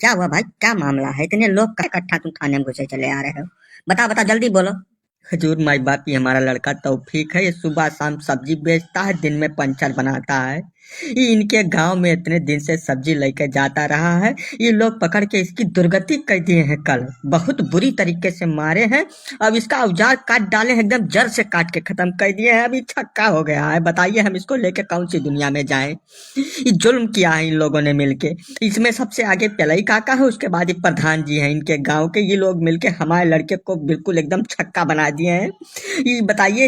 क्या हुआ भाई, क्या मामला है? इतने लोग का इकट्ठा तुम थाने में घुसे चले आ रहे हो? बता बता जल्दी बोलो। हजूर माई बाप, ये हमारा लड़का तौफीक है। ये सुबह शाम सब्जी बेचता है, दिन में पंचर बनाता है। ये इनके गांव में इतने दिन से सब्जी लेके जाता रहा है। ये लोग पकड़ के इसकी दुर्गति कर दिए हैं, कल बहुत बुरी तरीके से मारे हैं। अब इसका औजार काट डाले हैं, एकदम जड़ से काट के खत्म कर दिए हैं। अभी छक्का हो गया है। बताइए हम इसको लेके कौन सी दुनिया में जाएं? ये जुल्म किया है इन लोगों ने मिलके। इसमें सबसे आगे पेलई काका है, उसके बाद ये प्रधान जी हैं इनके गांव के। ये लोग मिलके हमारे लड़के को बिल्कुल एकदम छक्का बना दिए हैं। ये बताइए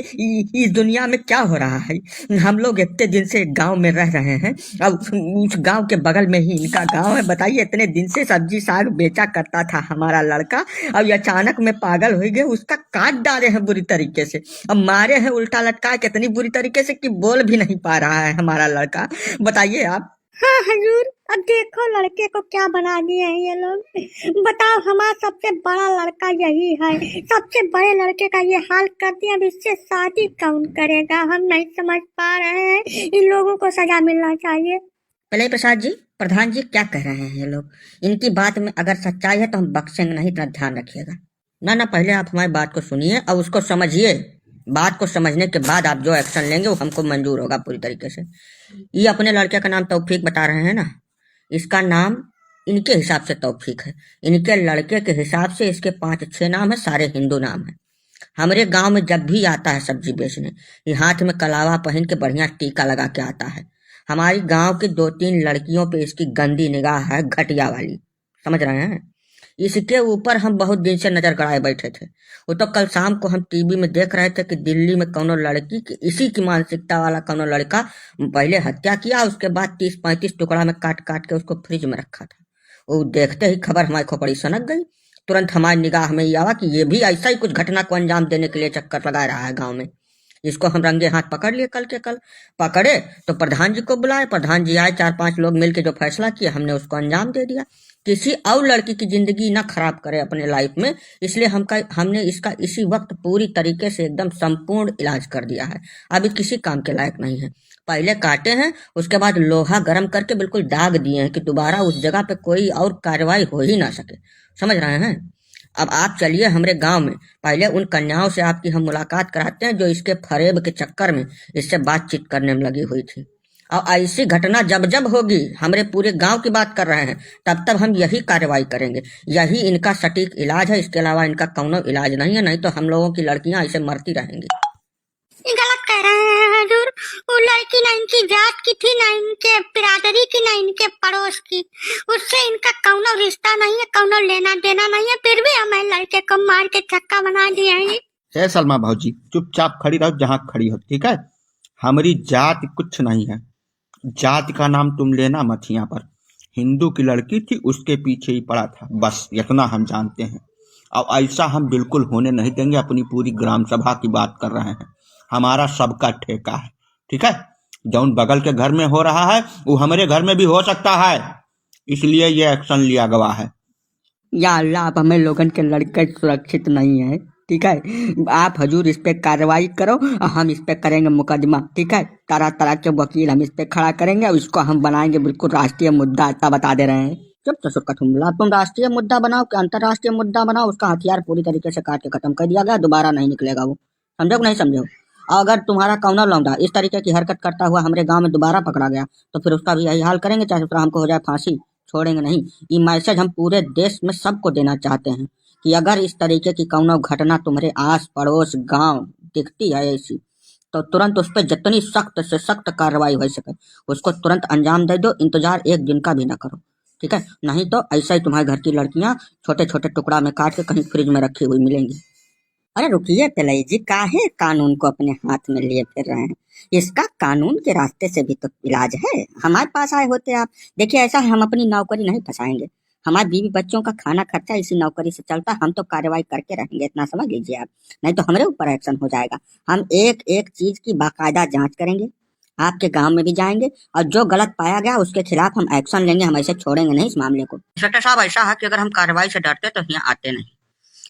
इस दुनिया में क्या हो रहा है? हम लोग इतने दिन से गांव में रह रहे हैं। अब उस गांव के बगल में ही इनका गांव है। बताइए, इतने दिन से सब्जी साग बेचा करता था हमारा लड़का। अब ये अचानक में पागल हो गए, उसका काट डाले हैं बुरी तरीके से। अब मारे हैं उल्टा लटका के इतनी बुरी तरीके से कि बोल भी नहीं पा रहा है हमारा लड़का। बताइए आप। हाँ हजूर, अब देखो लड़के को क्या बना दिए हैं ये लोग। बताओ, हमारा सबसे बड़ा लड़का यही है, सबसे बड़े लड़के का ये हाल कर दिया। अब इससे शादी कौन करेगा? हम नहीं समझ पा रहे हैं। इन लोगों को सजा मिलना चाहिए। पहले प्रसाद जी, प्रधान जी क्या कह रहे हैं ये लोग? इनकी बात में अगर सच्चाई है तो हम बख्शेंगे नहीं, इतना ध्यान रखिएगा। ना ना, पहले आप हमारी बात को सुनिए और उसको समझिए। बात को समझने के बाद आप जो एक्शन लेंगे वो हमको मंजूर होगा पूरी तरीके से। ये अपने लड़के का नाम तौफीक बता रहे हैं ना? इसका नाम इनके हिसाब से तौफीक है। इनके लड़के के हिसाब से इसके 5-6 नाम है, सारे हिंदू नाम है। हमारे गांव में जब भी आता है सब्जी बेचने, ये हाथ में कलावा पहन के बढ़िया टीका लगा के आता है। हमारी गांव की 2-3 लड़कियों पे इसकी गंदी निगाह है, घटिया वाली। समझ रहे हैं? इसके ऊपर हम बहुत दिन से नजर गड़ाए बैठे थे। वो तो कल शाम को हम टीवी में देख रहे थे कि दिल्ली में कौनो लड़की की इसी की मानसिकता वाला कौनो लड़का पहले हत्या किया, उसके बाद 30-35 टुकड़ा में काट काट के उसको फ्रिज में रखा था। वो देखते ही खबर हमारी खोपड़ी सनक गई। तुरंत हमारी निगाह में ये आवा कि ये भी ऐसा ही कुछ घटना को अंजाम देने के लिए चक्कर लगा रहा है गांव में। इसको हम रंगे हाथ पकड़ लिए। कल के कल पकड़े तो प्रधान जी को बुलाए। प्रधान जी आए, 4-5 लोग मिलके जो फैसला किया, हमने उसको अंजाम दे दिया। किसी और लड़की की जिंदगी ना खराब करे अपने लाइफ में, इसलिए हमने इसका इसी वक्त पूरी तरीके से एकदम संपूर्ण इलाज कर दिया है। अभी किसी काम के लायक नहीं है। पहले काटे हैं, उसके बाद लोहा गर्म करके बिल्कुल दाग दिए हैं कि दोबारा उस जगह पे कोई और कार्रवाई हो ही ना सके। समझ रहे हैं? अब आप चलिए हमारे गांव में, पहले उन कन्याओं से आपकी हम मुलाकात कराते हैं जो इसके फरेब के चक्कर में इससे बातचीत करने में लगी हुई थी। और ऐसी घटना जब जब होगी, हमारे पूरे गांव की बात कर रहे हैं, तब तब हम यही कार्रवाई करेंगे। यही इनका सटीक इलाज है, इसके अलावा इनका कौनो इलाज नहीं है। नहीं तो हम लोगों की लड़कियां ऐसे मरती रहेंगी। ये गलत कह रहे हैं हजूर। वो लड़की ना इनकी जात की थी, ना इनके बिरादरी की, ना इनके पड़ोस की। उससे इनका कौनो रिश्ता नहीं है, कौनो लेना देना नहीं है। फिर भी हमारे लड़के को मार के छक्का बना दिया है। है सलमा भाजी, चुपचाप खड़ी रहो जहाँ खड़ी हो, ठीक है? हमारी जात कुछ नहीं है। जात का नाम तुम लेना मत यहाँ पर। हिंदू की लड़की थी, उसके पीछे ही पड़ा था, बस इतना हम जानते हैं। अब ऐसा हम बिल्कुल होने नहीं देंगे। अपनी पूरी ग्राम सभा की बात कर रहे हैं। हमारा सबका ठेका है, ठीक है? जौन बगल के घर में हो रहा है वो हमारे घर में भी हो सकता है, इसलिए ये एक्शन लिया गया है। या अल्लाह, अब हमें लोगन के लड़के सुरक्षित नहीं है, ठीक है? आप हजूर इस पे कार्रवाई करो और हम इस पे करेंगे मुकदमा, ठीक है? तरह तरह के वकील हम इस पे खड़ा करेंगे और इसको हम बनाएंगे बिल्कुल राष्ट्रीय मुद्दा। ऐसा बता दे रहे हैं। चुप चुप कठुमला, तुम राष्ट्रीय मुद्दा बनाओ कि अंतर्राष्ट्रीय मुद्दा बनाओ, उसका हथियार पूरी तरीके से काट के खत्म कर दिया गया, दोबारा नहीं निकलेगा वो। समझो कि नहीं समझो? और अगर तुम्हारा कौनो लौंडा इस तरीके की हरकत करता हुआ हमारे गांव में दोबारा पकड़ा गया तो फिर उसका भी यही हाल करेंगे, चाहे उसका हमको हो जाए फांसी। छोड़ेंगे नहीं। ये मैसेज हम पूरे देश में सबको देना चाहते हैं कि अगर इस तरीके की कौनो घटना तुम्हारे आस पड़ोस गांव दिखती है ऐसी, तो तुरंत उस पर जितनी सख्त से सख्त कार्रवाई हो सके उसको तुरंत अंजाम दे दो। इंतजार एक दिन का भी ना करो, ठीक है? नहीं तो ऐसा ही तुम्हारे घर की लड़कियां छोटे छोटे टुकड़ा में काट के कहीं फ्रिज में रखी हुई मिलेंगी। अरे रुकिए पिल्लई जी, काहे कानून को अपने हाथ में लिए फिर रहे हैं? इसका कानून के रास्ते से भी तो इलाज है। हमारे पास आए होते आप। देखिए, ऐसा है, हम अपनी नौकरी नहीं फंसाएंगे। हमारे बीवी बच्चों का खाना खर्चा इसी नौकरी से चलता, हम तो कार्रवाई करके रहेंगे, इतना समझ लीजिए आप। नहीं तो हमारे ऊपर एक्शन हो जाएगा। हम एक एक चीज की बाकायदा जांच करेंगे, आपके गांव में भी जाएंगे और जो गलत पाया गया उसके खिलाफ हम एक्शन लेंगे। हम ऐसे छोड़ेंगे नहीं इस मामले को। इंस्पेक्टर साहब, ऐसा है कि अगर हम कार्रवाई से डरते तो यहाँ आते नहीं।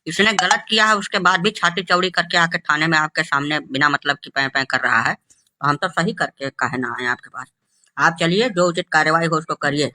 इसने गलत किया है, उसके बाद भी छाती चौड़ी करके आके थाने में आपके सामने बिना मतलब की पैं पैं कर रहा है, तो हम तो सही करके काहे ना आए आपके पास। आप चलिए, जो उचित कार्रवाई हो उसको करिए।